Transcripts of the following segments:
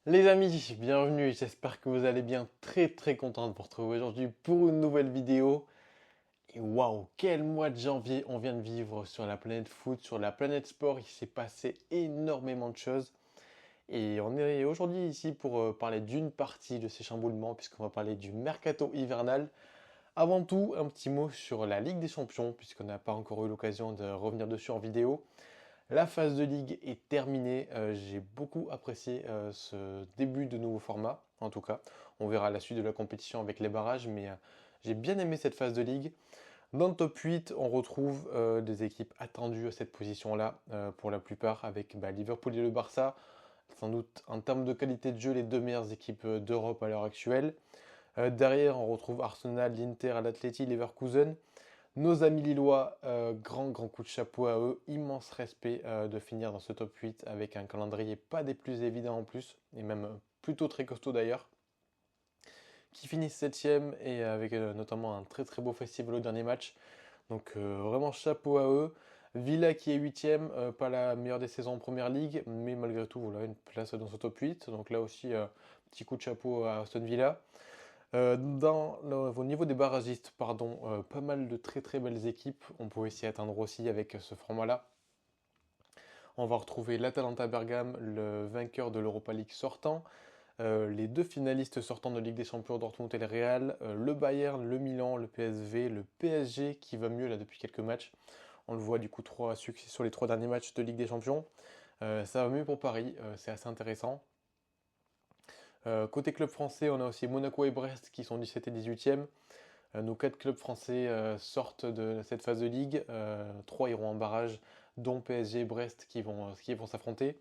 Les amis, bienvenue, j'espère que vous allez bien, très content de vous retrouver aujourd'hui pour une nouvelle vidéo. Et waouh, quel mois de janvier on vient de vivre sur la planète foot, sur la planète sport, il s'est passé énormément de choses. Et on est aujourd'hui ici pour parler d'une partie de ces chamboulements, puisqu'on va parler du mercato hivernal. Avant tout, un petit mot sur la Ligue des Champions, puisqu'on n'a pas encore eu l'occasion de revenir dessus en vidéo. La phase de ligue est terminée. J'ai beaucoup apprécié ce début de nouveau format, en tout cas. On verra la suite de la compétition avec les barrages, mais j'ai bien aimé cette phase de ligue. Dans le top 8, on retrouve des équipes attendues à cette position-là, pour la plupart, avec Liverpool et le Barça. Sans doute, en termes de qualité de jeu, les deux meilleures équipes d'Europe à l'heure actuelle. Derrière, on retrouve Arsenal, l'Inter, l'Atleti, Leverkusen. Nos amis lillois, grand coup de chapeau à eux, immense respect de finir dans ce top 8 avec un calendrier pas des plus évidents en plus, et même plutôt très costaud d'ailleurs, qui finissent 7ème et avec notamment un très beau festival au dernier match. Donc vraiment chapeau à eux. Villa qui est 8ème, pas la meilleure des saisons en première ligue, mais malgré tout voilà une place dans ce top 8. Donc là aussi petit coup de chapeau à Aston Villa. Au niveau des barragistes, pardon, pas mal de très belles équipes. On pouvait s'y atteindre aussi avec ce format-là. On va retrouver l'Atalanta Bergame, le vainqueur de l'Europa League sortant, les deux finalistes sortants de Ligue des Champions, Dortmund et le Real, le Bayern, le Milan, le PSV, le PSG qui va mieux là depuis quelques matchs. On le voit du coup 3 succès sur les 3 derniers matchs de Ligue des Champions. Ça va mieux pour Paris, c'est assez intéressant. Côté club français, on a aussi Monaco et Brest qui sont 17 et 18e. Nos 4 clubs français sortent de cette phase de ligue. 3 iront en barrage, dont PSG et Brest qui vont s'affronter.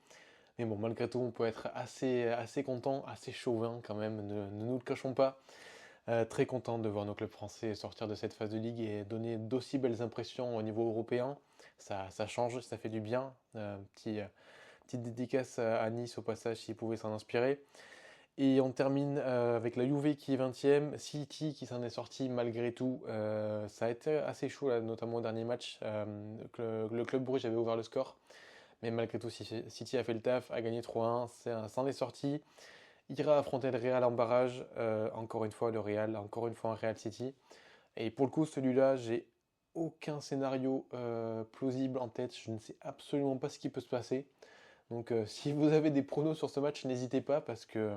Mais bon, malgré tout, on peut être assez content, assez chauvin quand même, ne nous le cachons pas. Très content de voir nos clubs français sortir de cette phase de ligue et donner d'aussi belles impressions au niveau européen. Ça change, ça fait du bien. Petite dédicace à Nice au passage s'ils pouvaient s'en inspirer. Et on termine avec la Juve qui est 20e, City qui s'en est sorti malgré tout. Ça a été assez chaud, là, notamment au dernier match. Le club Bruges avait ouvert le score, mais malgré tout, City a fait le taf, a gagné 3-1, s'en est sorti. Ira affronter le Real en barrage. Encore une fois, le Real, encore une fois un Real City. Et pour le coup, celui-là, j'ai aucun scénario plausible en tête. Je ne sais absolument pas ce qui peut se passer. Donc, si vous avez des pronos sur ce match, n'hésitez pas parce que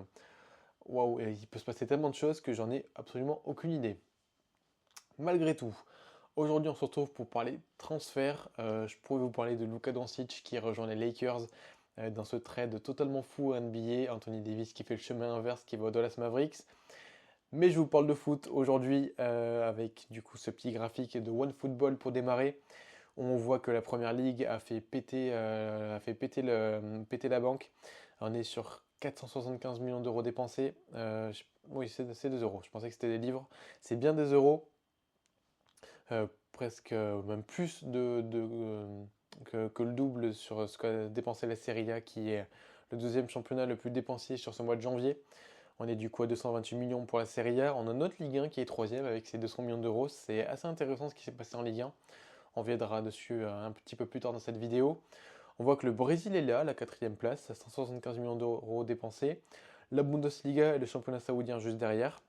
waouh, il peut se passer tellement de choses que j'en ai absolument aucune idée. Malgré tout, aujourd'hui on se retrouve pour parler transfert. Je pourrais vous parler de Luka Doncic qui rejoint les Lakers dans ce trade totalement fou NBA. Anthony Davis qui fait le chemin inverse, qui va aux Dallas Mavericks. Mais je vous parle de foot aujourd'hui avec du coup ce petit graphique de OneFootball pour démarrer. On voit que la première ligue a fait péter la banque. On est sur 475 millions d'euros dépensés. Oui, c'est des euros. Je pensais que c'était des livres. C'est bien des euros. Presque même plus que le double sur ce qu'a dépensé la Serie A, qui est le deuxième championnat le plus dépensier sur ce mois de janvier. On est du coup à 228 millions pour la Serie A. On a notre Ligue 1 qui est troisième avec ses 200 millions d'euros. C'est assez intéressant ce qui s'est passé en Ligue 1. On viendra dessus un petit peu plus tard dans cette vidéo. On voit que le Brésil est là, la quatrième place, à 175 millions d'euros dépensés. La Bundesliga et le championnat saoudien juste derrière.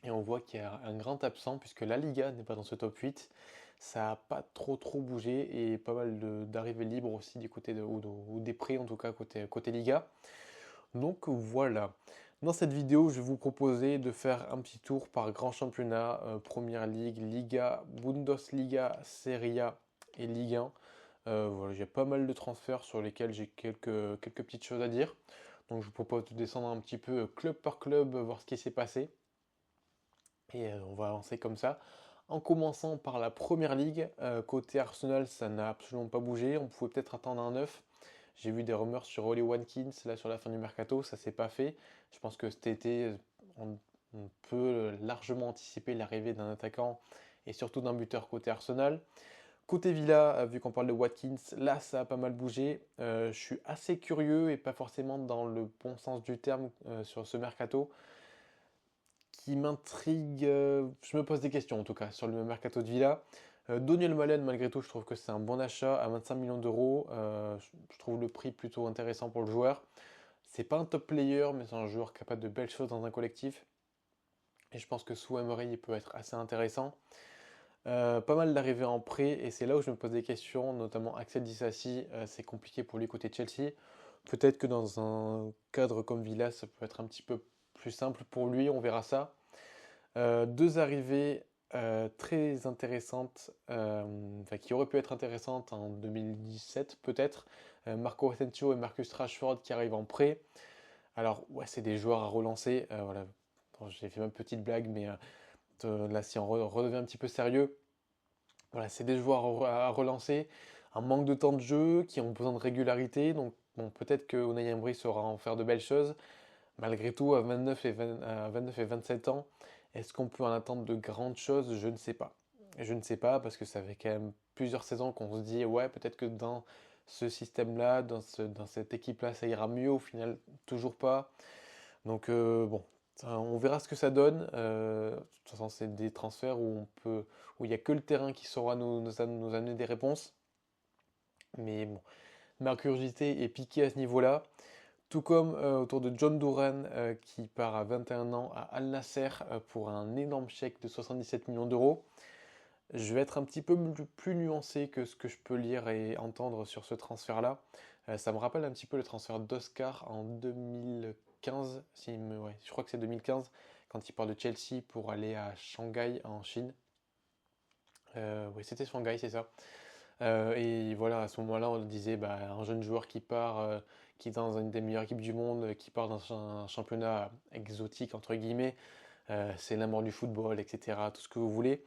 Et on voit qu'il y a un grand absent puisque la Liga n'est pas dans ce top 8. Ça n'a pas trop bougé et pas mal d'arrivées libres aussi du côté ou des prêts en tout cas côté Liga. Donc voilà. Dans cette vidéo, je vais vous proposer de faire un petit tour par grand championnat, Première Ligue, Liga, Bundesliga, Serie A et Ligue 1. Voilà, j'ai pas mal de transferts sur lesquels j'ai quelques petites choses à dire. Donc je vous propose de descendre un petit peu club par club, voir ce qui s'est passé. Et on va avancer comme ça. En commençant par la Première Ligue, côté Arsenal, ça n'a absolument pas bougé. On pouvait peut-être attendre un 9. J'ai vu des rumeurs sur Oli Watkins là sur la fin du mercato, ça s'est pas fait. Je pense que cet été, on peut largement anticiper l'arrivée d'un attaquant et surtout d'un buteur côté Arsenal. Côté Villa, vu qu'on parle de Watkins, là ça a pas mal bougé. Je suis assez curieux et pas forcément dans le bon sens du terme sur ce mercato qui m'intrigue. Je me pose des questions en tout cas sur le mercato de Villa. Daniel Malen, malgré tout, je trouve que c'est un bon achat à 25 millions d'euros. Je trouve le prix plutôt intéressant pour le joueur. C'est pas un top player, mais c'est un joueur capable de belles choses dans un collectif. Et je pense que sous Emery, il peut être assez intéressant. Pas mal d'arrivées en prêt, et c'est là où je me pose des questions, notamment Axel Disasi, c'est compliqué pour lui côté Chelsea. Peut-être que dans un cadre comme Villa, ça peut être un petit peu plus simple pour lui, on verra ça. Deux arrivées très intéressantes, qui auraient pu être intéressantes en 2017 peut-être. Marco Asensio et Marcus Rashford qui arrivent en prêt. Alors ouais, c'est des joueurs à relancer. Voilà. Bon, j'ai fait ma petite blague, mais là si on redevient un petit peu sérieux, voilà, c'est des joueurs à relancer. Un manque de temps de jeu, qui ont besoin de régularité. Donc bon, peut-être que Unai Emery saura en faire de belles choses. Malgré tout, à 29 et 27 ans, est-ce qu'on peut en attendre de grandes choses? Je ne sais pas. Je ne sais pas parce que ça fait quand même plusieurs saisons qu'on se dit ouais, peut-être que dans ce système-là, dans cette équipe-là, ça ira mieux. Au final, toujours pas. Donc bon, on verra ce que ça donne. De toute façon, c'est des transferts où il n'y a que le terrain qui saura nous amener des réponses. Mais bon, ma curiosité est piquée à ce niveau-là. Tout comme autour de John Duran qui part à 21 ans à Al Nasser pour un énorme chèque de 77 millions d'euros. Je vais être un petit peu plus nuancé que ce que je peux lire et entendre sur ce transfert-là. Ça me rappelle un petit peu le transfert d'Oscar en 2015, ouais, je crois que c'est 2015, quand il part de Chelsea pour aller à Shanghai en Chine. Oui, c'était Shanghai, c'est ça. Et voilà, à ce moment-là, on disait bah, un jeune joueur qui part, qui est dans une des meilleures équipes du monde, qui part dans un championnat exotique, entre guillemets, c'est la mort du football, etc. Tout ce que vous voulez.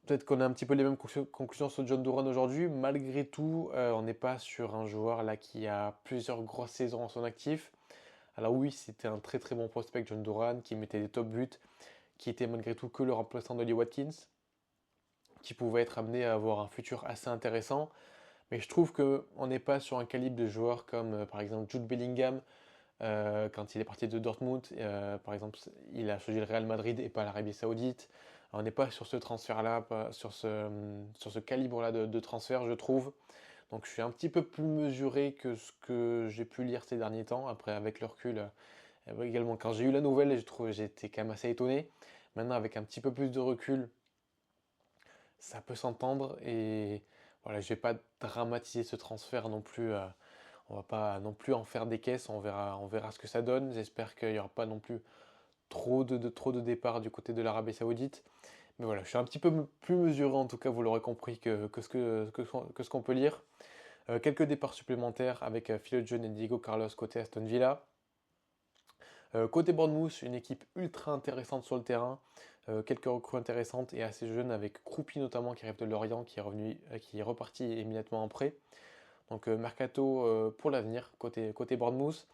Peut-être qu'on a un petit peu les mêmes conclusions sur John Duran aujourd'hui. Malgré tout, on n'est pas sur un joueur là qui a plusieurs grosses saisons en son actif. Alors oui, c'était un très très bon prospect, John Duran, qui mettait des top buts, qui était malgré tout que le remplaçant d'Oli Watkins, qui pouvait être amené à avoir un futur assez intéressant. Mais je trouve qu'on n'est pas sur un calibre de joueur comme par exemple Jude Bellingham, quand il est parti de Dortmund. Par exemple, il a choisi le Real Madrid et pas l'Arabie Saoudite. On n'est pas sur ce transfert-là, sur ce calibre-là de transfert, je trouve. Donc je suis un petit peu plus mesuré que ce que j'ai pu lire ces derniers temps. Après, avec le recul, également, quand j'ai eu la nouvelle, j'étais quand même assez étonné. Maintenant, avec un petit peu plus de recul, ça peut s'entendre. Et voilà, je vais pas dramatiser ce transfert non plus. On va pas non plus en faire des caisses. On verra ce que ça donne. J'espère qu'il n'y aura pas non plus trop de départs du côté de l'Arabie Saoudite. Mais voilà, je suis un petit peu plus mesuré, en tout cas, vous l'aurez compris, que ce qu'on peut lire. Quelques départs supplémentaires avec Philo John et Diego Carlos côté Aston Villa. Côté Bournemouth, une équipe ultra intéressante sur le terrain. Quelques recrues intéressantes et assez jeunes avec Croupi notamment qui arrive de Lorient, qui est reparti immédiatement en prêt. Donc mercato pour l'avenir côté Bournemouth.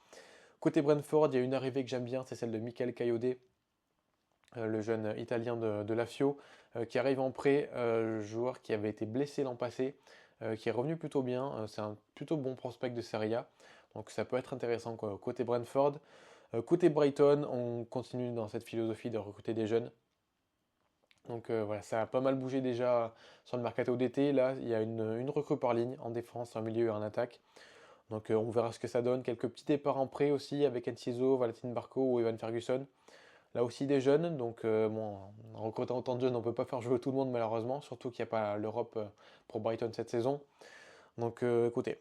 Côté Brentford, il y a une arrivée que j'aime bien, c'est celle de Michael Kayode, le jeune italien de la FIO, qui arrive en prêt, joueur qui avait été blessé l'an passé, qui est revenu plutôt bien. C'est un plutôt bon prospect de Serie A, donc ça peut être intéressant quoi, côté Brentford. Côté Brighton, on continue dans cette philosophie de recruter des jeunes. Donc voilà, ça a pas mal bougé déjà sur le mercato d'été. Là, il y a une recrue par ligne en défense, en milieu et en attaque. Donc on verra ce que ça donne. Quelques petits départs en prêt aussi avec Enciso, Valentin Barco ou Evan Ferguson. Là aussi des jeunes. Donc bon, en recrutant autant de jeunes, on ne peut pas faire jouer tout le monde malheureusement. Surtout qu'il n'y a pas l'Europe pour Brighton cette saison. Donc écoutez,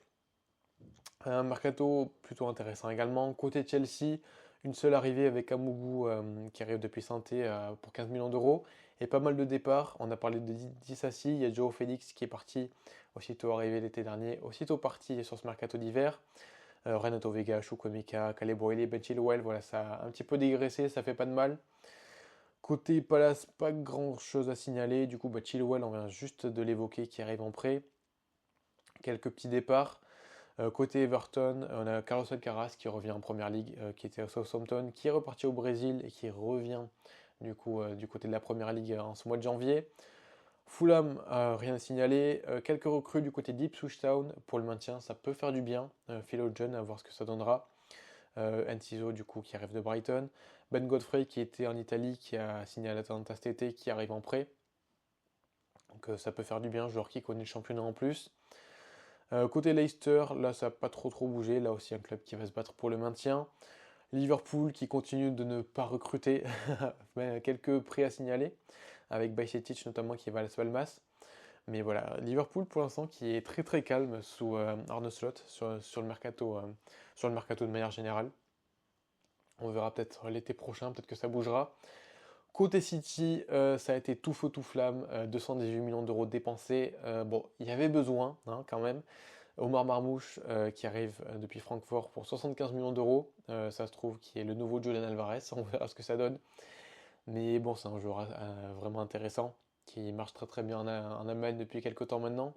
un mercato plutôt intéressant également. Côté Chelsea, une seule arrivée avec Amougou qui arrive depuis Saint-Étienne pour 15 millions d'euros. Et pas mal de départs. On a parlé de Disasi, il y a Joe Félix qui est parti, aussitôt arrivé l'été dernier, aussitôt parti sur ce mercato d'hiver. Renato Vega, Chukwemeka, Caleb Boyle, Ben Chilwell, voilà, ça a un petit peu dégraissé, ça fait pas de mal. Côté Palace, pas grand chose à signaler. Du coup, Chilwell, on vient juste de l'évoquer, qui arrive en prêt. Quelques petits départs. Côté Everton, on a Carlos Alcaraz qui revient en première ligue, qui était à Southampton, qui est reparti au Brésil et qui revient du coup du côté de la première ligue en ce mois de janvier. Fulham, rien à signaler. Quelques recrues du côté d'Ipswich Town pour le maintien, ça peut faire du bien. Philo John, à voir ce que ça donnera. Enciso, du coup, qui arrive de Brighton. Ben Godfrey, qui était en Italie, qui a signé à l'Atalanta cet été, qui arrive en prêt. Donc ça peut faire du bien, joueur qui connaît le championnat en plus. Côté Leicester, là ça n'a pas trop bougé, là aussi un club qui va se battre pour le maintien. Liverpool qui continue de ne pas recruter, mais quelques prix à signaler, avec Bajcetic notamment qui va à Las Palmas. Mais voilà, Liverpool pour l'instant qui est très calme sous Arne Slot sur le mercato de manière générale. On verra peut-être l'été prochain, peut-être que ça bougera. Côté City, ça a été tout feu tout flamme, 218 millions d'euros dépensés. Bon, il y avait besoin hein, quand même. Omar Marmouche qui arrive depuis Francfort pour 75 millions d'euros. Ça se trouve qui est le nouveau Julian Alvarez, on verra ce que ça donne. Mais bon, c'est un joueur vraiment intéressant qui marche très bien en Allemagne depuis quelques temps maintenant.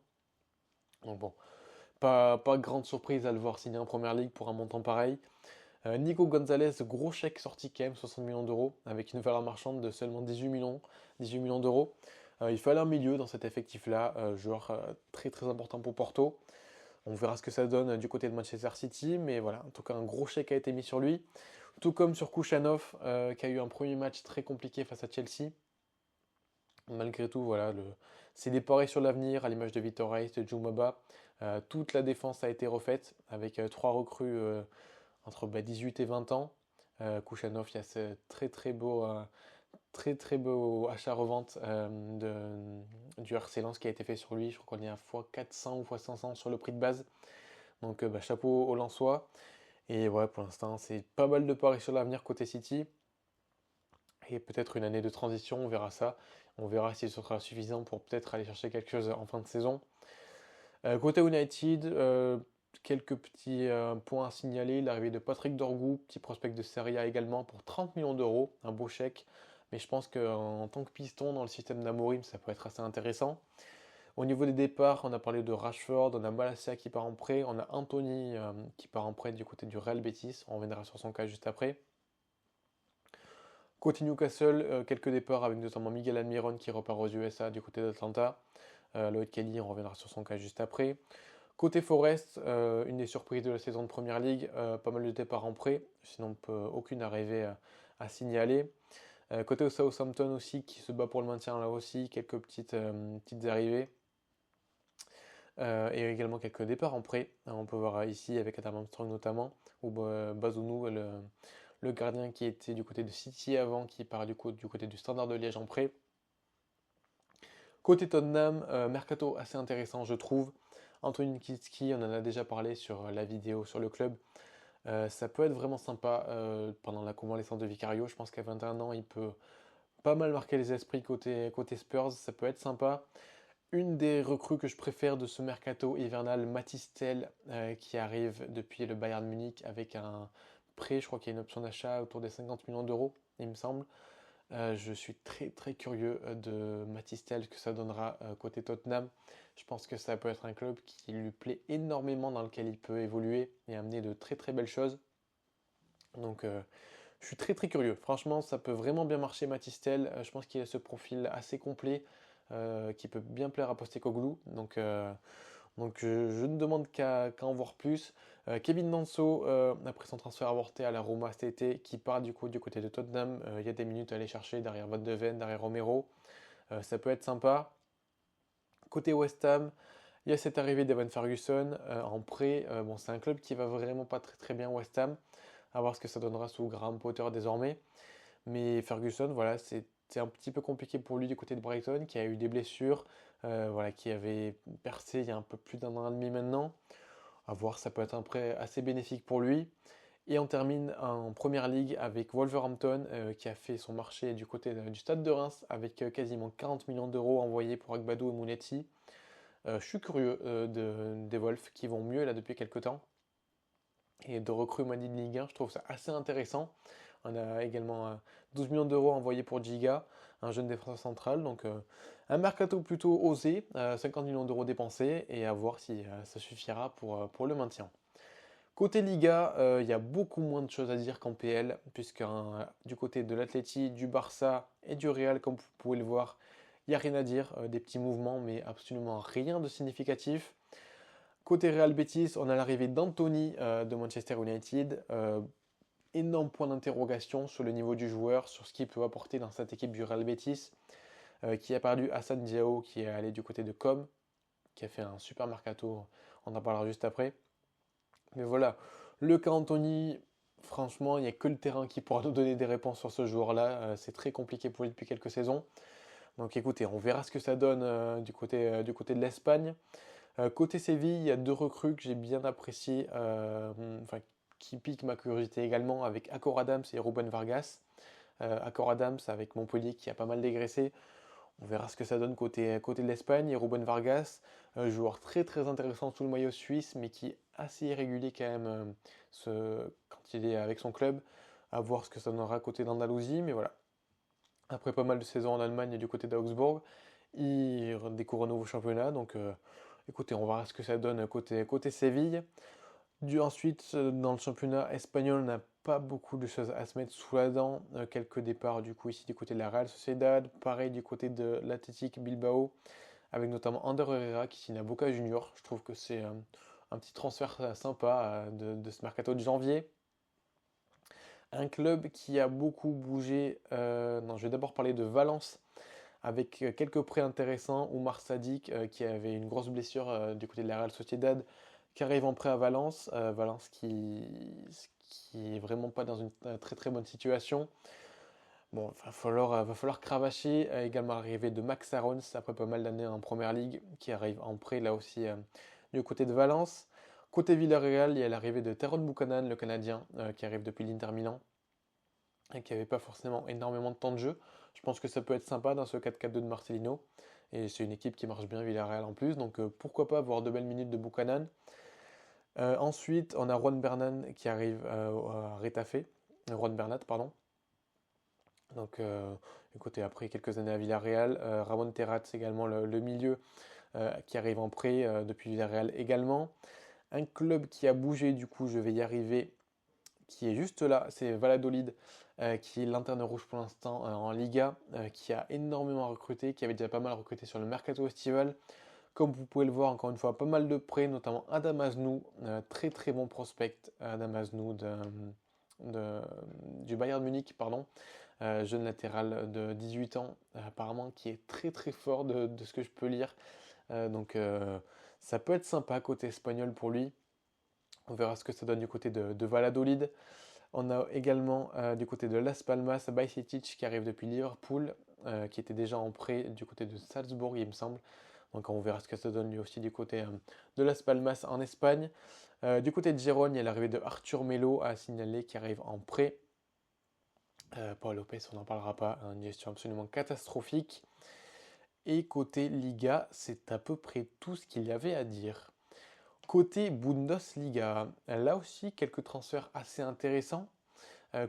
Donc bon, pas grande surprise à le voir signer en Première Ligue pour un montant pareil. Nico Gonzalez, gros chèque sorti quand même, 60 millions d'euros, avec une valeur marchande de seulement 18 millions d'euros. Il fallait un milieu dans cet effectif-là, joueur très important pour Porto. On verra ce que ça donne du côté de Manchester City, mais voilà, en tout cas un gros chèque a été mis sur lui. Tout comme sur Kouchanov, qui a eu un premier match très compliqué face à Chelsea. Malgré tout, voilà, c'est des paris sur l'avenir, à l'image de Vitor Reis, de Djoumaba. Toute la défense a été refaite, avec trois recrues entre 18 et 20 ans. Kouchanov, il y a ce très beau achat-revente du RC Lens qui a été fait sur lui. Je crois qu'on est à x400 ou x500 sur le prix de base. Donc chapeau aux Lensois. Et ouais, pour l'instant, c'est pas mal de paris sur l'avenir côté City. Et peut-être une année de transition, on verra ça. On verra si ce sera suffisant pour peut-être aller chercher quelque chose en fin de saison. Côté United, quelques petits points à signaler. L'arrivée de Patrick Dorgu, petit prospect de Serie A également, pour 30 millions d'euros. Un beau chèque. Mais je pense qu'en tant que piston dans le système d'Amorim, ça peut être assez intéressant. Au niveau des départs, on a parlé de Rashford, on a Malacia qui part en prêt, on a Anthony qui part en prêt du côté du Real Betis. On reviendra sur son cas juste après. Côté Newcastle, quelques départs avec notamment Miguel Almiron qui repart aux USA du côté d'Atlanta. Lloyd Kelly, on reviendra sur son cas juste après. Côté Forest, une des surprises de la saison de Première Ligue, pas mal de départs en prêt, sinon aucune arrivée à signaler. Côté Southampton aussi, qui se bat pour le maintien là aussi, quelques petites arrivées. Et également quelques départs en prêt. On peut voir ici avec Adam Armstrong notamment, ou Bazounou, le gardien qui était du côté de City avant, qui part du côté du Standard de Liège en prêt. Côté Tottenham, mercato assez intéressant je trouve. Anthony Kitski, on en a déjà parlé sur la vidéo sur le club. Ça peut être vraiment sympa pendant la convalescence de Vicario. Je pense qu'à 21 ans, il peut pas mal marquer les esprits côté Spurs. Ça peut être sympa. Une des recrues que je préfère de ce mercato hivernal, Mathys Tel, qui arrive depuis le Bayern Munich avec un prêt, je crois qu'il y a une option d'achat autour des 50 millions d'euros, il me semble. Je suis très curieux de Mathys Tel, que ça donnera côté Tottenham. Je pense que ça peut être un club qui lui plaît énormément, dans lequel il peut évoluer et amener de très belles choses. Donc je suis très curieux. Franchement, ça peut vraiment bien marcher Mathys Tel. Je pense qu'il a ce profil assez complet qui peut bien plaire à Postecoglou. Donc je ne demande qu'à en voir plus. Kevin Danso, après son transfert avorté à la Roma cet été, qui part du côté de Tottenham. Il y a des minutes à aller chercher derrière Van de Ven, derrière Romero. Ça peut être sympa. Côté West Ham, il y a cette arrivée d'Evan Ferguson en prêt. Bon, c'est un club qui va vraiment pas très bien West Ham. À voir ce que ça donnera sous Graham Potter désormais. Mais Ferguson, voilà, c'est un petit peu compliqué pour lui du côté de Brighton, qui a eu des blessures, voilà, qui avait percé il y a un peu plus d'un an et demi maintenant. À voir, ça peut être un prêt assez bénéfique pour lui. Et on termine en Première Ligue avec Wolverhampton, qui a fait son marché du côté du Stade de Reims, avec quasiment 40 millions d'euros envoyés pour Agbadou et Mounetti. Je suis curieux des Wolves, qui vont mieux là depuis quelques temps. Et de recrues Mani de Ligue 1, je trouve ça assez intéressant. On a également 12 millions d'euros envoyés pour Giga, un jeune défenseur central. Donc un mercato plutôt osé, 50 millions d'euros dépensés, et à voir si ça suffira pour le maintien. Côté Liga, il y a beaucoup moins de choses à dire qu'en PL, puisque du côté de l'Atleti, du Barça et du Real, comme vous pouvez le voir, il n'y a rien à dire, des petits mouvements, mais absolument rien de significatif. Côté Real Betis, on a l'arrivée d'Anthony de Manchester United. Énorme point d'interrogation sur le niveau du joueur, sur ce qu'il peut apporter dans cette équipe du Real Betis, qui a perdu Hassan Diao, qui est allé du côté de Com, qui a fait un super mercato On en parlera juste après. Mais voilà, le cas Anthony, franchement, il n'y a que le terrain qui pourra nous donner des réponses sur ce joueur-là. C'est très compliqué pour lui depuis quelques saisons. Donc écoutez, on verra ce que ça donne du côté de l'Espagne. Côté Séville, il y a deux recrues que j'ai bien appréciées, enfin, qui piquent ma curiosité également, avec Akor Adams et Ruben Vargas. Akor Adams avec Montpellier qui a pas mal dégraissé. On verra ce que ça donne côté de l'Espagne. Et Ruben Vargas, joueur très très intéressant sous le maillot suisse, mais qui est assez irrégulier quand même quand il est avec son club. À voir ce que ça donnera côté d'Andalousie. Mais voilà, après pas mal de saisons en Allemagne et du côté d'Augsbourg, il découvre un nouveau championnat. Donc écoutez, on verra ce que ça donne côté Séville. Ensuite, dans le championnat espagnol, on n'a pas beaucoup de choses à se mettre sous la dent. Quelques départs du coup ici du côté de la Real Sociedad, pareil du côté de l'Athletic Bilbao, avec notamment Ander Herrera qui signe à Boca Juniors. Je trouve que c'est un petit transfert sympa de ce mercato de janvier. Un club qui a beaucoup bougé, non, je vais d'abord parler de Valence, avec quelques prêts intéressants. Oumar Sadik qui avait une grosse blessure du côté de la Real Sociedad, qui arrive en prêt à Valence. Valence qui est vraiment pas dans une très très bonne situation. Bon, va falloir cravacher. Également l'arrivée de Max Aarons après pas mal d'années en Première Ligue, qui arrive en prêt là aussi du côté de Valence. Côté Villarreal, il y a l'arrivée de Tyrone Buchanan, le Canadien, qui arrive depuis l'Inter Milan et qui n'avait pas forcément énormément de temps de jeu. Je pense que ça peut être sympa dans ce 4-4-2 de Marcelino. Et c'est une équipe qui marche bien, Villarreal en plus. Donc pourquoi pas avoir de belles minutes de Buchanan. Ensuite, on a Juan Bernat qui arrive à Retafe. Juan Bernat, pardon. Donc écoutez, après quelques années à Villarreal, Ramon Terrat également le milieu qui arrive en prêt depuis Villarreal également. Un club qui a bougé, du coup je vais y arriver, qui est juste là, c'est Valladolid, qui est lanterne rouge pour l'instant en Liga, qui a énormément recruté, qui avait déjà pas mal recruté sur le mercato estival. Comme vous pouvez le voir, encore une fois, pas mal de prêts, notamment Adam Aznou, très très bon prospect, Adam Aznou du Bayern Munich, pardon, jeune latéral de 18 ans, apparemment qui est très très fort de ce que je peux lire. Donc ça peut être sympa côté espagnol pour lui. On verra ce que ça donne du côté de Valladolid. On a également du côté de Las Palmas, Bajcetic qui arrive depuis Liverpool, qui était déjà en prêt du côté de Salzbourg, il me semble. Donc on verra ce que ça donne lui aussi du côté de Las Palmas en Espagne. Du côté de Gérone, il y a l'arrivée de Arthur Melo à signaler qui arrive en prêt. Paul Lopez, on n'en parlera pas, une gestion absolument catastrophique. Et côté Liga, c'est à peu près tout ce qu'il y avait à dire. Côté Bundesliga, là aussi quelques transferts assez intéressants.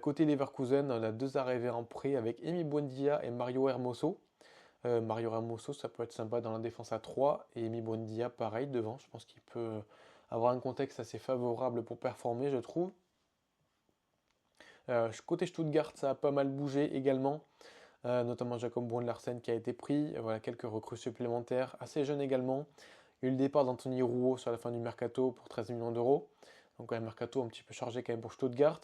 Côté Leverkusen, on a deux arrivées en prêt avec Emi Buendia et Mario Hermoso. Mario Hermoso, ça peut être sympa dans la défense à 3. Et Emi Buendia, pareil, devant. Je pense qu'il peut avoir un contexte assez favorable pour performer, je trouve. Côté Stuttgart, ça a pas mal bougé également. Notamment Jacob Brun Larsen qui a été pris. Voilà, quelques recrues supplémentaires, assez jeunes également. Il y a eu le départ d'Anthony Rouault sur la fin du mercato pour 13 millions d'euros. Donc un mercato un petit peu chargé quand même pour Stuttgart.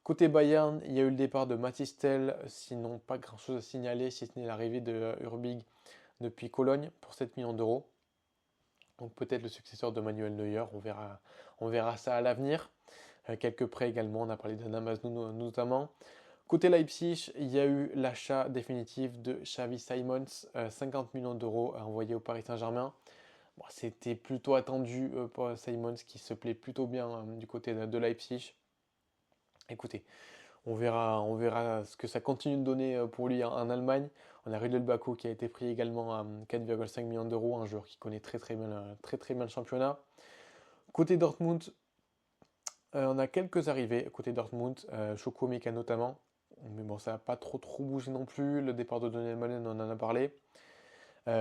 Côté Bayern, il y a eu le départ de Mathys Tel, sinon pas grand chose à signaler, si ce n'est l'arrivée de Urbig depuis Cologne pour 7 millions d'euros. Donc peut-être le successeur de Manuel Neuer, on verra ça à l'avenir. Quelques prêts également, on a parlé d'Anna Maznou notamment. Côté Leipzig, il y a eu l'achat définitif de Xavi Simons, 50 millions d'euros envoyés au Paris Saint-Germain. Bon, c'était plutôt attendu pour Simons qui se plaît plutôt bien du côté de Leipzig. Écoutez, on verra ce que ça continue de donner pour lui en Allemagne. On a Ridley Baku qui a été pris également à 4,5 millions d'euros, un joueur qui connaît très très bien le championnat. Côté Dortmund, on a quelques arrivées côté Dortmund, Choupo-Moting notamment. Mais bon, ça n'a pas trop bougé non plus. Le départ de Daniel Malen, on en a parlé.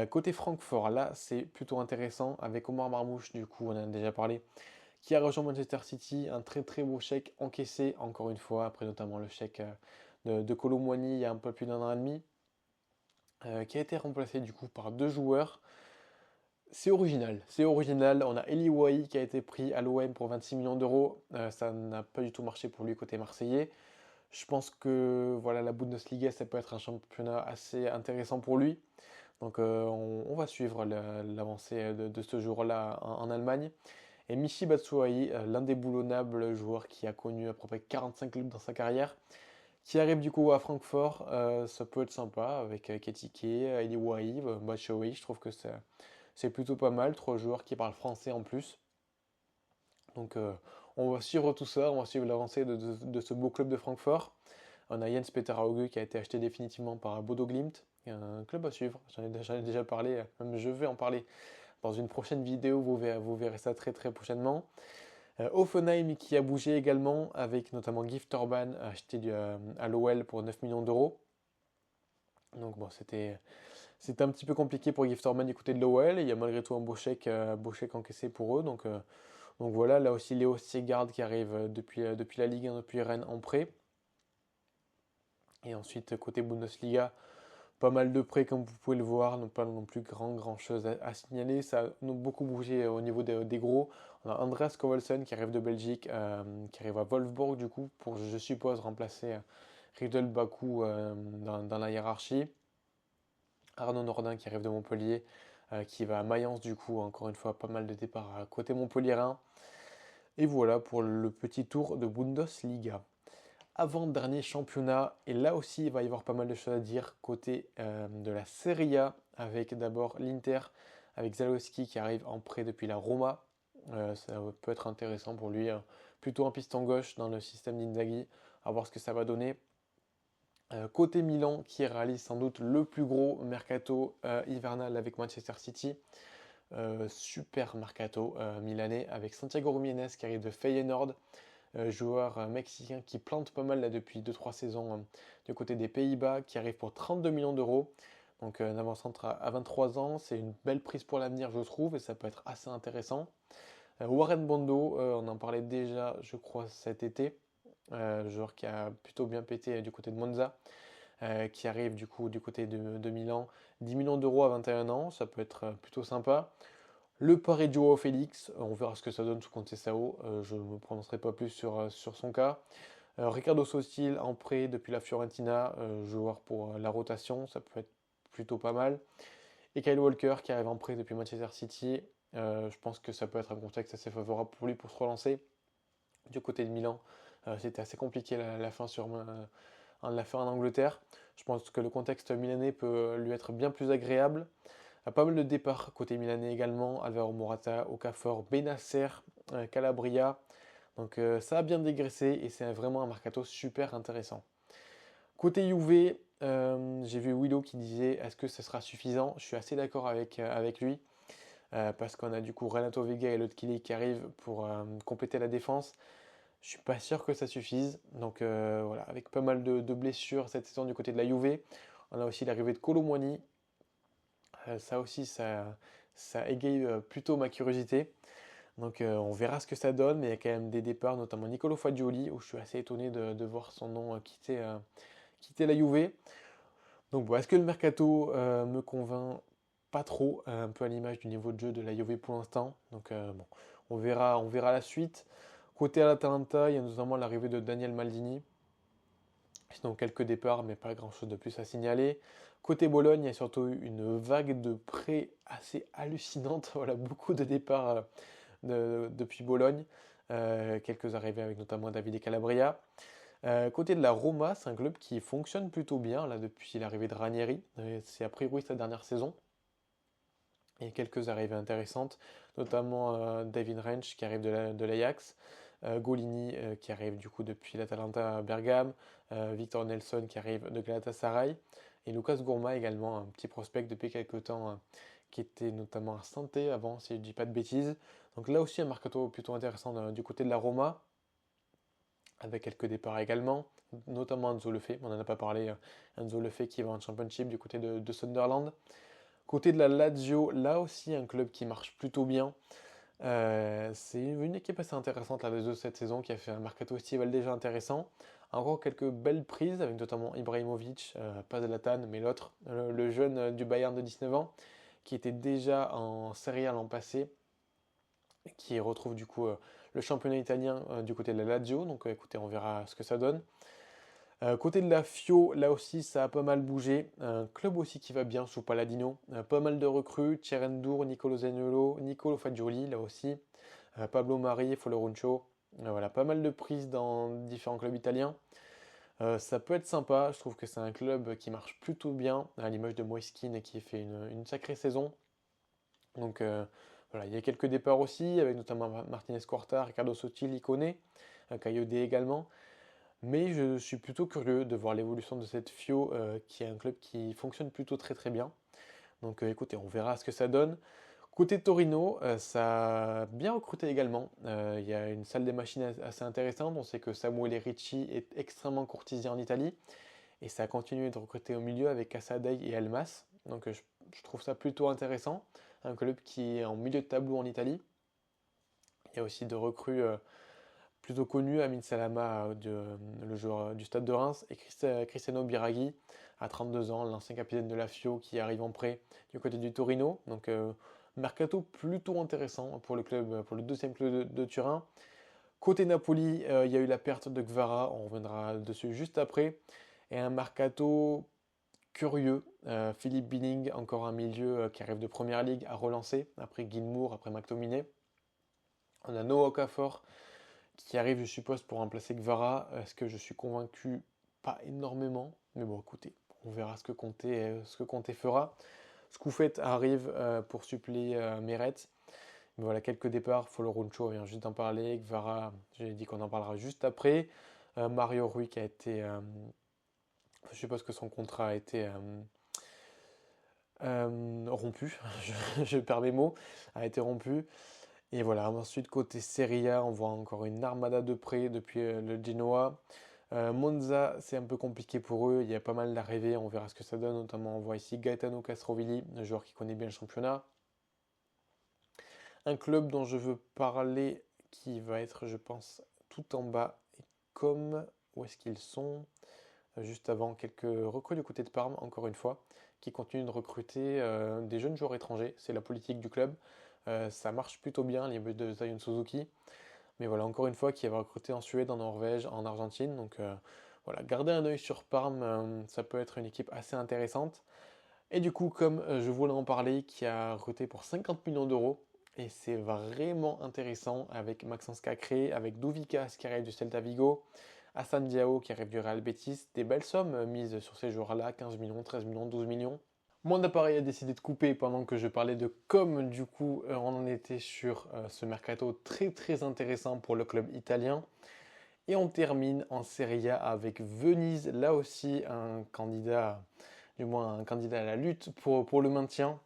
Côté Francfort, là, c'est plutôt intéressant. Avec Omar Marmouche, du coup, on en a déjà parlé, qui a rejoint Manchester City. Un très très beau chèque encaissé, encore une fois, après notamment le chèque de Kolo Muani il y a un peu plus d'un an et demi, qui a été remplacé du coup par deux joueurs. C'est original. On a Eli Wahi qui a été pris à l'OM pour 26 millions d'euros. Ça n'a pas du tout marché pour lui côté marseillais. Je pense que voilà, la Bundesliga, ça peut être un championnat assez intéressant pour lui. Donc on va suivre l'avancée de ce jour-là en Allemagne. Et Michy Batshuayi, l'indéboulonnable joueur qui a connu à peu près 45 clubs dans sa carrière, qui arrive du coup à Francfort, ça peut être sympa avec Ketike, Eli Wahi, Batshuayi, je trouve que c'est plutôt pas mal, trois joueurs qui parlent français en plus. Donc on va suivre tout ça, on va suivre l'avancée de ce beau club de Francfort. On a Jens Peter Hauge qui a été acheté définitivement par Bodo Glimt, un club à suivre, j'en ai déjà parlé, même je vais en parler dans une prochaine vidéo, vous verrez ça très très prochainement. Hoffenheim qui a bougé également, avec notamment Gift Orban acheté à l'OL pour 9 millions d'euros. Donc bon, c'était un petit peu compliqué pour Gift Orban du côté de l'OL. Il y a malgré tout un beau chèque encaissé pour eux. Donc voilà, là aussi Léo Segaard qui arrive depuis la Ligue 1, depuis Rennes en prêt. Et ensuite, côté Bundesliga, pas mal de prêts comme vous pouvez le voir, non pas non plus grand chose à signaler. Ça a beaucoup bougé au niveau des gros. On a Andreas Kovalsen qui arrive de Belgique, qui arrive à Wolfsburg du coup, pour je suppose remplacer Riedel Baku dans la hiérarchie. Arnaud Nordin qui arrive de Montpellier, qui va à Mayence du coup, encore une fois pas mal de départs côté Montpellierin. Et voilà pour le petit tour de Bundesliga. Avant-dernier championnat, et là aussi il va y avoir pas mal de choses à dire côté de la Serie A, avec d'abord l'Inter, avec Zalewski qui arrive en prêt depuis la Roma. Ça peut être intéressant pour lui, plutôt en piston gauche dans le système d'Inzaghi, à voir ce que ça va donner. Côté Milan qui réalise sans doute le plus gros mercato hivernal avec Manchester City. Super mercato milanais avec Santiago Jiménez qui arrive de Feyenoord, joueur mexicain qui plante pas mal là, depuis 2-3 saisons du côté des Pays-Bas, qui arrive pour 32 millions d'euros. Donc un avant-centre à 23 ans, c'est une belle prise pour l'avenir je trouve, et ça peut être assez intéressant. Warren Bondo, on en parlait déjà je crois cet été, joueur qui a plutôt bien pété du côté de Monza, qui arrive du coup du côté de Milan, 10 millions d'euros à 21 ans, ça peut être plutôt sympa. Le pari de Joao Félix, on verra ce que ça donne sous Conceição, je ne me prononcerai pas plus sur son cas. Ricardo Sostil en prêt depuis la Fiorentina, joueur pour la rotation, ça peut être plutôt pas mal. Et Kyle Walker qui arrive en prêt depuis Manchester City, je pense que ça peut être un contexte assez favorable pour lui pour se relancer. Du côté de Milan, c'était assez compliqué la fin en Angleterre. Je pense que le contexte milanais peut lui être bien plus agréable. Pas mal de départs côté milanais également, Alvaro Morata, Okafor, Benacer, Calabria. Donc ça a bien dégraissé et c'est vraiment un mercato super intéressant. Côté Juve, j'ai vu Willow qui disait est-ce que ce sera suffisant. Je suis assez d'accord avec lui parce qu'on a du coup Renato Vega et Lotkili qui arrivent pour compléter la défense. Je suis pas sûr que ça suffise. Donc voilà, avec pas mal de blessures cette saison du côté de la Juve. On a aussi l'arrivée de Kolo Muani. Ça aussi, ça égaye plutôt ma curiosité. Donc on verra ce que ça donne, mais il y a quand même des départs, notamment Nicolo Fagioli, où je suis assez étonné de voir son nom quitter la Juve. Donc bon, est-ce que le mercato me convainc pas trop, un peu à l'image du niveau de jeu de la Juve pour l'instant. Donc bon, on verra la suite. Côté Atalanta, il y a notamment l'arrivée de Daniel Maldini. Sinon quelques départs, mais pas grand-chose de plus à signaler. Côté Bologne, il y a surtout eu une vague de prêts assez hallucinante. Voilà, beaucoup de départs depuis Bologne. Quelques arrivées avec notamment David et Calabria. Côté de la Roma, c'est un club qui fonctionne plutôt bien là, depuis l'arrivée de Ranieri. C'est a priori sa dernière saison. Il y a quelques arrivées intéressantes, notamment David Rensch qui arrive de l'Ajax, Golini qui arrive du coup depuis l'Atalanta à Bergame, Victor Nelson qui arrive de Galatasaray, et Lucas Gourma également, un petit prospect depuis quelques temps qui était notamment à Santé avant, si je ne dis pas de bêtises. Donc là aussi un mercato plutôt intéressant du côté de la Roma, avec quelques départs également, notamment Enzo Lefebvre, on n'en a pas parlé, Enzo Lefebvre qui va en Championship du côté de Sunderland. Côté de la Lazio, là aussi un club qui marche plutôt bien. C'est une équipe assez intéressante la Lazio cette saison qui a fait un mercato estival déjà intéressant. Encore quelques belles prises avec notamment Ibrahimovic, pas Zlatan mais l'autre, le jeune du Bayern de 19 ans qui était déjà en Serie A l'an passé, qui retrouve du coup le championnat italien du côté de la Lazio. Donc écoutez, on verra ce que ça donne. Côté de la Fio, là aussi ça a pas mal bougé. Un club aussi qui va bien sous Palladino. Pas mal de recrues, Thierendour, Nicolo Zaniolo, Nicolo Fagioli, là aussi. Pablo Mari, Foloruncho. Voilà, pas mal de prises dans différents clubs italiens. Ça peut être sympa, je trouve que c'est un club qui marche plutôt bien, à l'image de Moiskin qui fait une sacrée saison. Donc voilà, il y a quelques départs aussi, avec notamment Martinez Quarta, Ricardo Sottil, Icone, Kayode également. Mais je suis plutôt curieux de voir l'évolution de cette FIO, qui est un club qui fonctionne plutôt très très bien. Donc écoutez, on verra ce que ça donne. Côté Torino, ça a bien recruté également. Il y a une salle des machines assez intéressante. On sait que Samuele Ricci est extrêmement courtisé en Italie. Et ça a continué de recruter au milieu avec Casadei et Elmas. Donc je trouve ça plutôt intéressant. Un club qui est en milieu de tableau en Italie. Il y a aussi de recrues plutôt connus, Amin Salama, le joueur du Stade de Reims, et Cristiano Biraghi, à 32 ans, l'ancien capitaine de la FIO qui arrive en prêt du côté du Torino. Donc mercato plutôt intéressant pour le club, pour le deuxième club de Turin. Côté Napoli, il y a eu la perte de Gvara, on reviendra dessus juste après. Et un mercato curieux. Philippe Billing, encore un milieu qui arrive de Première Ligue, à relancer après Gilmour, après McTominay. On a Noah Okafor qui arrive, je suppose, pour remplacer Gvara. Est-ce que je suis convaincu? Pas énormément, mais bon, écoutez, on verra ce que Conte fera. Scoufet arrive pour suppléer Meret. Mais voilà, quelques départs. Foloruncho vient juste d'en parler. Gvara, j'ai dit qu'on en parlera juste après. Mario Rui qui a été... je suppose que son contrat a été rompu. je perds mes mots. A été rompu. Et voilà, ensuite côté Serie A, on voit encore une armada de prêts depuis le Genoa. Monza, c'est un peu compliqué pour eux, il y a pas mal d'arrivées, on verra ce que ça donne, notamment on voit ici Gaetano Castrovilli, un joueur qui connaît bien le championnat. Un club dont je veux parler qui va être, je pense, tout en bas, et comme, où est-ce qu'ils sont? Juste avant, quelques recrues du côté de Parme, encore une fois, qui continuent de recruter des jeunes joueurs étrangers, c'est la politique du club. Ça marche plutôt bien, les buts de Zion Suzuki. Mais voilà, encore une fois, qui va recruter en Suède, en Norvège, en Argentine. Donc voilà, gardez un œil sur Parme, ça peut être une équipe assez intéressante. Et du coup, comme je voulais en parler, qui a recruté pour 50 millions d'euros. Et c'est vraiment intéressant avec Maxence Cacré, avec Douvikas qui arrive du Celta Vigo, Hassan Diao qui arrive du Real Betis. Des belles sommes mises sur ces joueurs-là, 15 millions, 13 millions, 12 millions. Mon appareil a décidé de couper pendant que je parlais de com. Du coup, on en était sur ce mercato très très intéressant pour le club italien. Et on termine en Serie A avec Venise, là aussi un candidat, du moins un candidat à la lutte pour le maintien,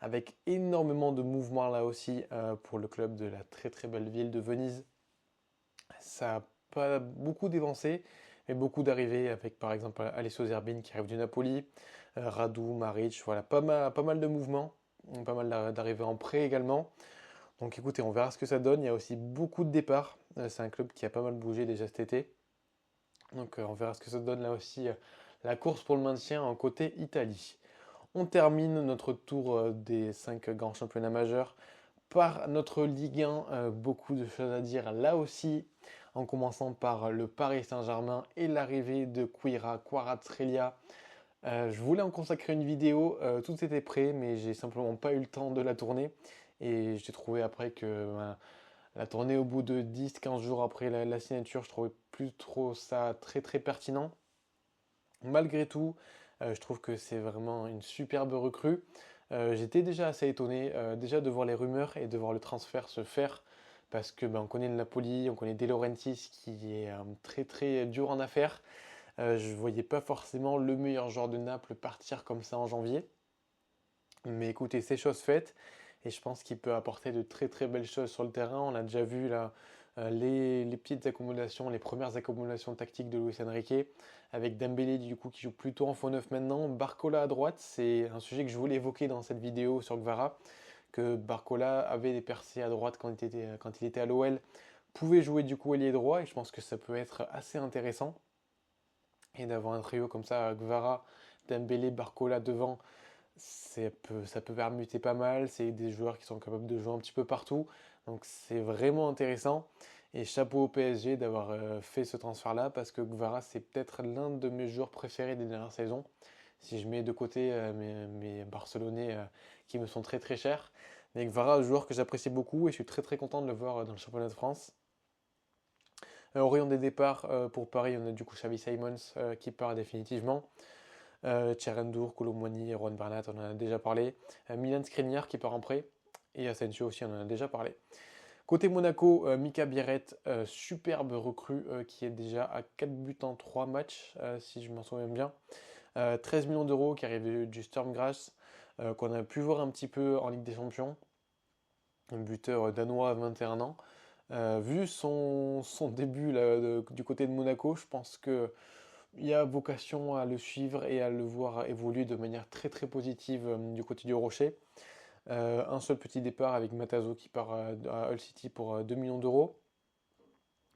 avec énormément de mouvements là aussi pour le club de la très très belle ville de Venise. Ça n'a pas beaucoup dévancé, mais beaucoup d'arrivées avec par exemple Alessio Zerbin qui arrive du Napoli, Radu, Maric, voilà, pas mal de mouvements, pas mal d'arrivées en prêt également. Donc écoutez, on verra ce que ça donne. Il y a aussi beaucoup de départs. C'est un club qui a pas mal bougé déjà cet été. Donc on verra ce que ça donne là aussi la course pour le maintien en côté Italie. On termine notre tour des 5 grands championnats majeurs par notre Ligue 1. Beaucoup de choses à dire là aussi, en commençant par le Paris Saint-Germain et l'arrivée de Kvaratskhelia. Je voulais en consacrer une vidéo, tout était prêt, mais j'ai simplement pas eu le temps de la tourner. Et j'ai trouvé après que la tournée au bout de 10-15 jours après la signature, je trouvais plus trop ça très très pertinent. Malgré tout, je trouve que c'est vraiment une superbe recrue. J'étais déjà assez étonné déjà de voir les rumeurs et de voir le transfert se faire parce que on connaît le Napoli, on connaît De Laurentiis qui est très très dur en affaires. Je ne voyais pas forcément le meilleur joueur de Naples partir comme ça en janvier. Mais écoutez, c'est chose faite et je pense qu'il peut apporter de très très belles choses sur le terrain. On a déjà vu là les petites accumulations, les premières accumulations tactiques de Luis Enrique avec Dembélé du coup qui joue plutôt en faux neuf maintenant. Barcola à droite, c'est un sujet que je voulais évoquer dans cette vidéo sur Gvara, que Barcola avait des percées à droite quand il était à l'OL, pouvait jouer du coup ailier droit et je pense que ça peut être assez intéressant. Et d'avoir un trio comme ça, Gvara, Dembélé, Barcola devant, ça peut permuter pas mal. C'est des joueurs qui sont capables de jouer un petit peu partout. Donc c'est vraiment intéressant. Et chapeau au PSG d'avoir fait ce transfert-là, parce que Kvara, c'est peut-être l'un de mes joueurs préférés des dernières saisons. Si je mets de côté mes Barcelonais qui me sont très très chers. Mais Kvara, un joueur que j'apprécie beaucoup et je suis très très content de le voir dans le championnat de France. Au rayon des départs pour Paris, on a du coup Xavi Simons qui part définitivement. Tcherendour, Koulibaly et Juan Bernat, on en a déjà parlé. Milan Skriniar qui part en prêt. Et Asensio aussi, on en a déjà parlé. Côté Monaco, Mika Biarret, superbe recrue qui est déjà à 4 buts en 3 matchs, si je m'en souviens bien. 13 millions d'euros qui arrive du Sturm Graz, qu'on a pu voir un petit peu en Ligue des Champions. Un buteur danois à 21 ans. Vu son début là, du côté de Monaco, je pense qu'il y a vocation à le suivre et à le voir évoluer de manière très très positive du côté du Rocher. Un seul petit départ avec Matazo qui part à Hull City pour 2 millions d'euros.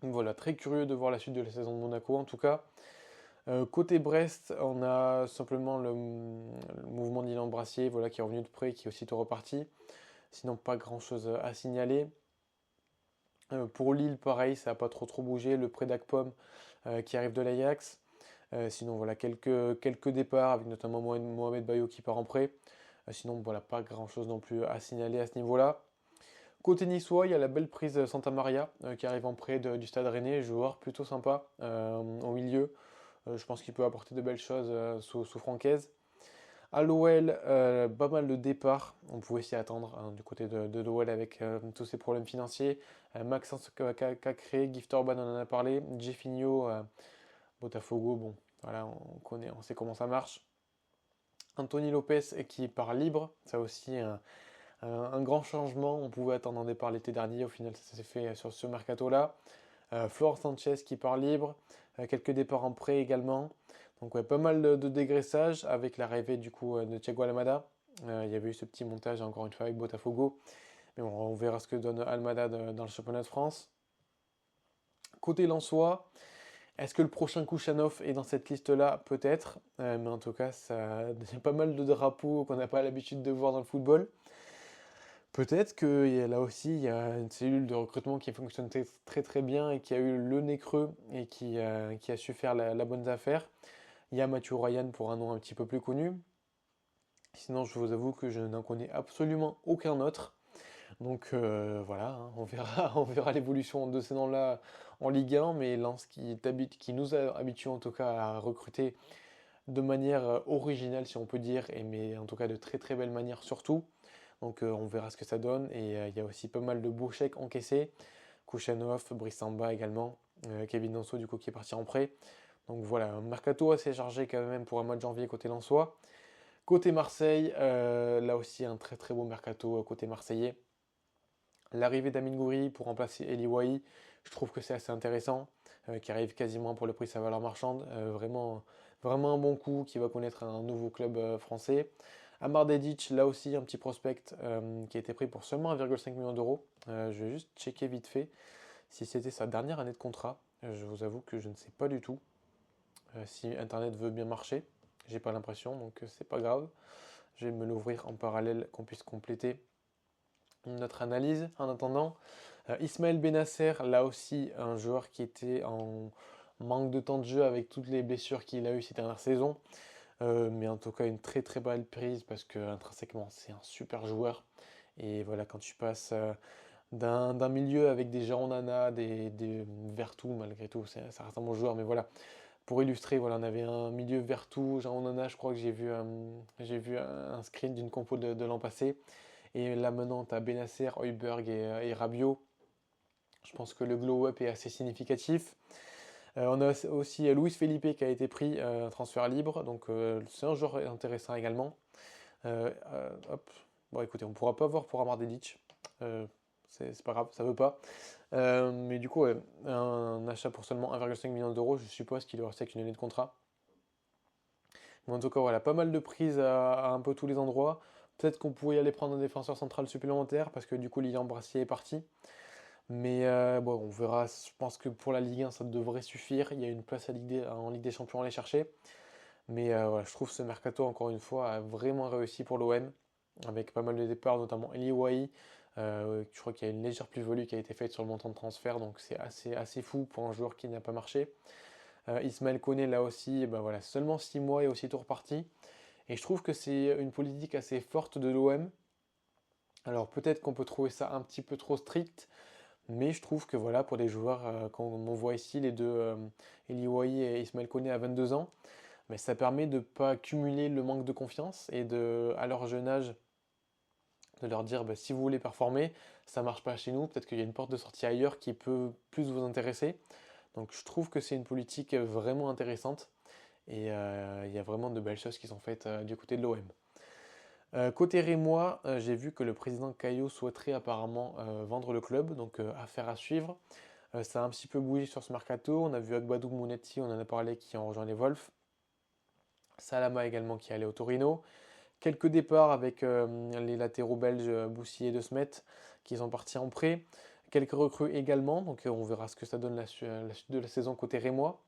Donc voilà, très curieux de voir la suite de la saison de Monaco en tout cas. Côté Brest, on a simplement le mouvement d'Ilan Brassier voilà, qui est revenu de près et qui est aussitôt reparti. Sinon, pas grand chose à signaler. Pour Lille, pareil, ça n'a pas trop bougé. Le prêt d'Akpom qui arrive de l'Ajax. Sinon, voilà, quelques départs avec notamment Mohamed Bayo qui part en prêt. Sinon, voilà, pas grand chose non plus à signaler à ce niveau-là. Côté niçois, il y a la belle prise Santa Maria qui arrive en prêt du Stade Rennais, joueur plutôt sympa au milieu. Je pense qu'il peut apporter de belles choses sous Francaise. À l'OL, pas mal de départs, on pouvait s'y attendre du côté de l'OL avec tous ces problèmes financiers. Maxence Cacré, Gift Orban on en a parlé, Jeffinho, Botafogo, bon, voilà, on sait comment ça marche. Anthony Lopez qui part libre, ça aussi un grand changement, on pouvait attendre un départ l'été dernier, au final ça s'est fait sur ce mercato-là. Florent Sanchez qui part libre, quelques départs en prêt également. Donc ouais, pas mal de dégraissage avec l'arrivée du coup de Thiago Almada. Il y avait eu ce petit montage encore une fois avec Botafogo. Mais bon, on verra ce que donne Almada dans le championnat de France. Côté Lensois, est-ce que le prochain Kouchanov est dans cette liste-là? Peut-être. Mais en tout cas, il y a pas mal de drapeaux qu'on n'a pas l'habitude de voir dans le football. Peut-être que là aussi, il y a une cellule de recrutement qui fonctionne très très bien et qui a eu le nez creux et qui a su faire la bonne affaire. Il y a Mathieu Ryan pour un nom un petit peu plus connu. Sinon, je vous avoue que je n'en connais absolument aucun autre. Donc voilà, hein, on verra l'évolution de ces noms-là en Ligue 1, mais Lens qui nous a habitués en tout cas à recruter de manière originale, si on peut dire, mais en tout cas de très très belle manière surtout. Donc on verra ce que ça donne. Et il y a aussi pas mal de beaux chèques encaissés. Kouchanov, Brice Samba également, Kevin Danso du coup qui est parti en prêt. Donc voilà, un mercato assez chargé quand même pour un mois de janvier côté Lensois. Côté Marseille, là aussi un très très beau mercato côté marseillais. L'arrivée d'Amin Gouiri pour remplacer Eli Wahi, je trouve que c'est assez intéressant, qui arrive quasiment pour le prix de sa valeur marchande. Vraiment, vraiment un bon coup qui va connaître un nouveau club français. Amar Dedic, là aussi un petit prospect qui a été pris pour seulement 1,5 million d'euros. Je vais juste checker vite fait si c'était sa dernière année de contrat. Je vous avoue que je ne sais pas du tout si Internet veut bien marcher. J'ai pas l'impression, donc c'est pas grave. Je vais me l'ouvrir en parallèle qu'on puisse compléter notre analyse. En attendant, Ismaël Benasser, là aussi un joueur qui était en manque de temps de jeu avec toutes les blessures qu'il a eues ces dernières saisons. Mais en tout cas une très très belle prise parce que intrinsèquement c'est un super joueur. Et voilà, quand tu passes d'un milieu avec des Jean Nana, des Vertou, malgré tout, ça reste un bon joueur, mais voilà. Pour illustrer, voilà, on avait un milieu Vertou, Jean Nana, je crois que j'ai vu un screen d'une compo de l'an passé. Et là maintenant, tu as Benasser, Højbjerg et Rabiot. Je pense que le glow-up est assez significatif. On a aussi Luis Felipe qui a été pris un transfert libre, donc c'est un joueur intéressant également. Hop. Bon écoutez, on ne pourra pas voir pour Amar Dedic, c'est pas grave, ça veut pas. Mais du coup, ouais, un achat pour seulement 1,5 million d'euros, je suppose qu'il doit rester avec une année de contrat. Mais en tout cas, voilà, pas mal de prises à un peu tous les endroits. Peut-être qu'on pouvait y aller prendre un défenseur central supplémentaire parce que du coup, Lilian Brassier est parti. Mais bon, on verra. Je pense que pour la Ligue 1, ça devrait suffire. Il y a une place en Ligue des Champions à aller chercher. Mais voilà, je trouve ce mercato, encore une fois, a vraiment réussi pour l'OM. Avec pas mal de départs, notamment Eli Wahi, Je crois qu'il y a une légère plus-value qui a été faite sur le montant de transfert, donc c'est assez fou pour un joueur qui n'a pas marché. Ismaël Koné, là aussi, ben voilà, seulement 6 mois et aussitôt reparti. Et je trouve que c'est une politique assez forte de l'OM. Alors peut-être qu'on peut trouver ça un petit peu trop strict, mais je trouve que voilà, pour des joueurs, comme on voit ici, les deux, Eli Wahi et Ismaël Koné à 22 ans, mais ça permet de ne pas cumuler le manque de confiance et à leur jeune âge, de leur dire bah, si vous voulez performer, ça ne marche pas chez nous, peut-être qu'il y a une porte de sortie ailleurs qui peut plus vous intéresser. Donc je trouve que c'est une politique vraiment intéressante et il y a vraiment de belles choses qui sont faites du côté de l'OM. Côté Rémois, j'ai vu que le président Caillot souhaiterait apparemment vendre le club, donc affaire à suivre. Ça a un petit peu bougé sur ce mercato. On a vu Agbadou Mounetti, on en a parlé, qui ont rejoint les Wolves. Salama également qui allait au Torino. Quelques départs avec les latéraux belges Boussier et De Smet qui sont partis en prêt. Quelques recrues également, donc on verra ce que ça donne la suite de la saison côté Rémois.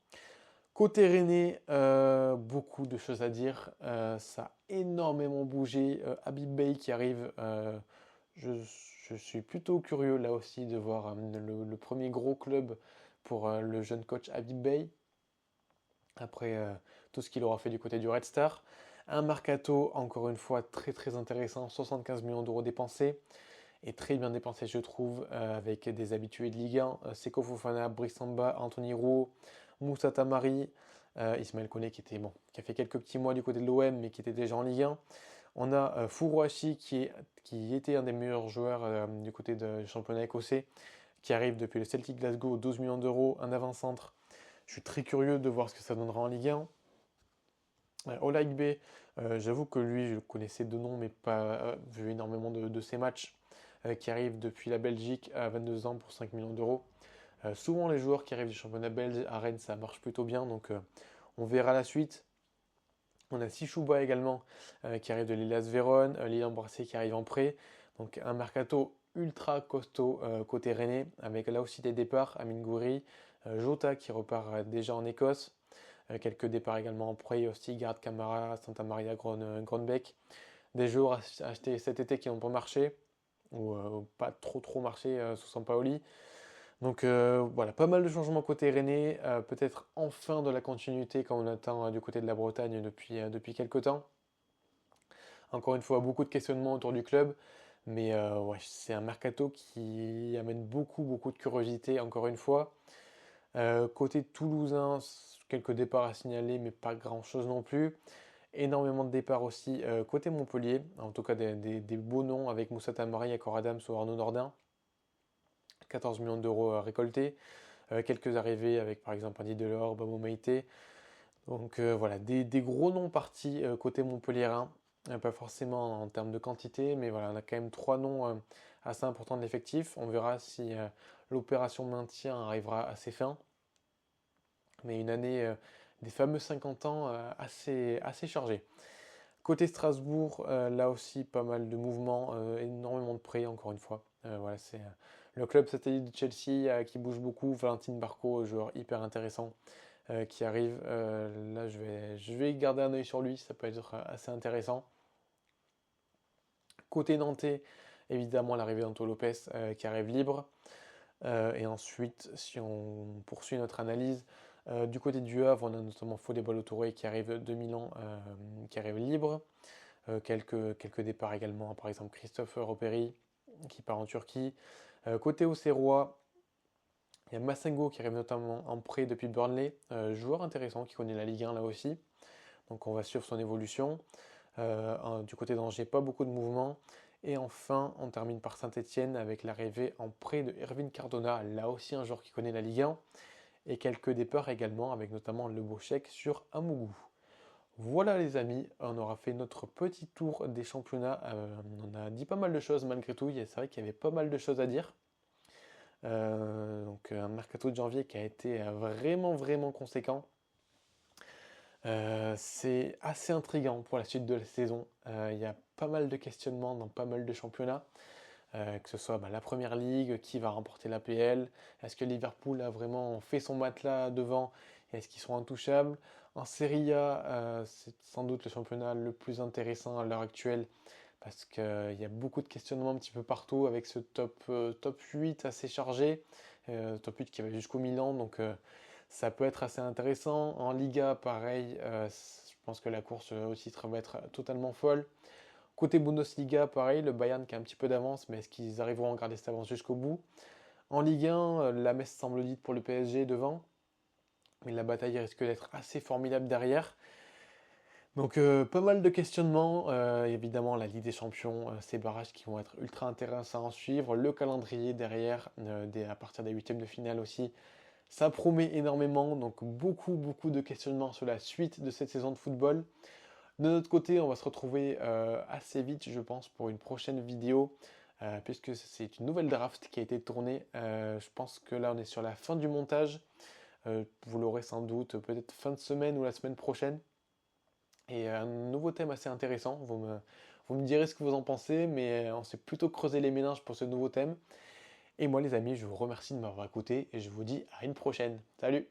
Côté Rennais, beaucoup de choses à dire. Ça a énormément bougé. Habib Bey qui arrive. Je, je suis plutôt curieux là aussi de voir le premier gros club pour le jeune coach Habib Bey. Après tout ce qu'il aura fait du côté du Red Star. Un mercato, encore une fois, très très intéressant. 75 millions d'euros dépensés. Et très bien dépensés, je trouve, avec des habitués de Ligue 1. Seko Fofana, Brice Samba, Anthony Rouault, Moussa Tamari, Ismaël Koné qui a fait quelques petits mois du côté de l'OM, mais qui était déjà en Ligue 1. On a Furuhashi qui était un des meilleurs joueurs du côté du championnat écossais, qui arrive depuis le Celtic Glasgow, 12 millions d'euros, un avant-centre. Je suis très curieux de voir ce que ça donnera en Ligue 1. Ola Igbe, j'avoue que lui, je le connaissais de nom, mais pas vu énormément de ses matchs, qui arrive depuis la Belgique à 22 ans pour 5 millions d'euros. Souvent, les joueurs qui arrivent du championnat belge à Rennes, ça marche plutôt bien, donc on verra la suite. On a Sichouba également, qui arrive de l'Hellas Vérone, Lilian Brassé qui arrive en prêt. Donc un mercato ultra costaud côté rennais, avec là aussi des départs, Amin Gouiri, Jota qui repart déjà en Écosse, quelques départs également en prêt, Ostigard, Camara, Santa Maria, Gronbeck. Des joueurs achetés cet été qui n'ont pas marché, ou pas trop marché sous Sampaoli. Donc voilà, pas mal de changements côté rennais, peut-être enfin de la continuité quand on attend du côté de la Bretagne depuis quelques temps. Encore une fois, beaucoup de questionnements autour du club, mais ouais, c'est un mercato qui amène beaucoup de curiosité, encore une fois. Côté toulousain, quelques départs à signaler, mais pas grand-chose non plus. Énormément de départs aussi côté Montpellier, en tout cas des beaux noms avec Moussa Tamari, Accor Adams ou Arnaud Nordin. 14 millions d'euros récoltés. Quelques arrivées avec par exemple Andy Delors, Bamo Meïté. Donc voilà, des gros noms partis côté montpelliérain. Pas forcément en termes de quantité, mais voilà, on a quand même 3 noms assez importants de l'effectif. On verra si l'opération maintien arrivera à ses fins. Mais une année des fameux 50 ans assez chargée. Côté Strasbourg, là aussi pas mal de mouvements, énormément de prêts encore une fois. Voilà, c'est le club satellite de Chelsea qui bouge beaucoup. Valentin Barco, joueur hyper intéressant qui arrive. Là, je vais garder un œil sur lui, ça peut être assez intéressant. Côté nantais, évidemment l'arrivée d'Anto Lopez qui arrive libre. Et ensuite, si on poursuit notre analyse, du côté du Havre, on a notamment Fodé Ballo-Touré qui arrive de Milan, qui arrive libre. Quelques départs également, par exemple Christophe Roperi qui part en Turquie. Côté Auxerrois, il y a Massengo qui arrive notamment en prêt depuis Burnley, joueur intéressant qui connaît la Ligue 1 là aussi. Donc on va suivre son évolution. Du côté d'Angers, pas beaucoup de mouvements. Et enfin, on termine par Saint-Etienne avec l'arrivée en prêt de Erwin Cardona, là aussi un joueur qui connaît la Ligue 1. Et quelques départs également, avec notamment le beau chèque sur Amougou. Voilà les amis, on aura fait notre petit tour des championnats. On a dit pas mal de choses malgré tout, c'est vrai qu'il y avait pas mal de choses à dire. Donc un mercato de janvier qui a été vraiment conséquent. C'est assez intriguant pour la suite de la saison. Il y a pas mal de questionnements dans pas mal de championnats. Que ce soit la Première Ligue, qui va remporter l'APL, est-ce que Liverpool a vraiment fait son matelas devant, et est-ce qu'ils sont intouchables. En Serie A, c'est sans doute le championnat le plus intéressant à l'heure actuelle, parce qu'il y a beaucoup de questionnements un petit peu partout avec ce top 8 assez chargé, top 8 qui va jusqu'au Milan, donc ça peut être assez intéressant. En Liga, pareil, je pense que la course au titre va être totalement folle. Côté Bundesliga, pareil, le Bayern qui a un petit peu d'avance, mais est-ce qu'ils arriveront à garder cette avance jusqu'au bout? En Ligue 1, la messe semble dite pour le PSG devant, mais la bataille risque d'être assez formidable derrière. Donc pas mal de questionnements, évidemment la Ligue des Champions, ces barrages qui vont être ultra intéressants à suivre, le calendrier derrière, à partir des huitièmes de finale aussi, ça promet énormément, donc beaucoup de questionnements sur la suite de cette saison de football. De notre côté, on va se retrouver assez vite, je pense, pour une prochaine vidéo, puisque c'est une nouvelle draft qui a été tournée. Je pense que là, on est sur la fin du montage. Vous l'aurez sans doute peut-être fin de semaine ou la semaine prochaine. Et un nouveau thème assez intéressant. Vous me direz ce que vous en pensez, mais on s'est plutôt creusé les méninges pour ce nouveau thème. Et moi, les amis, je vous remercie de m'avoir écouté et je vous dis à une prochaine. Salut!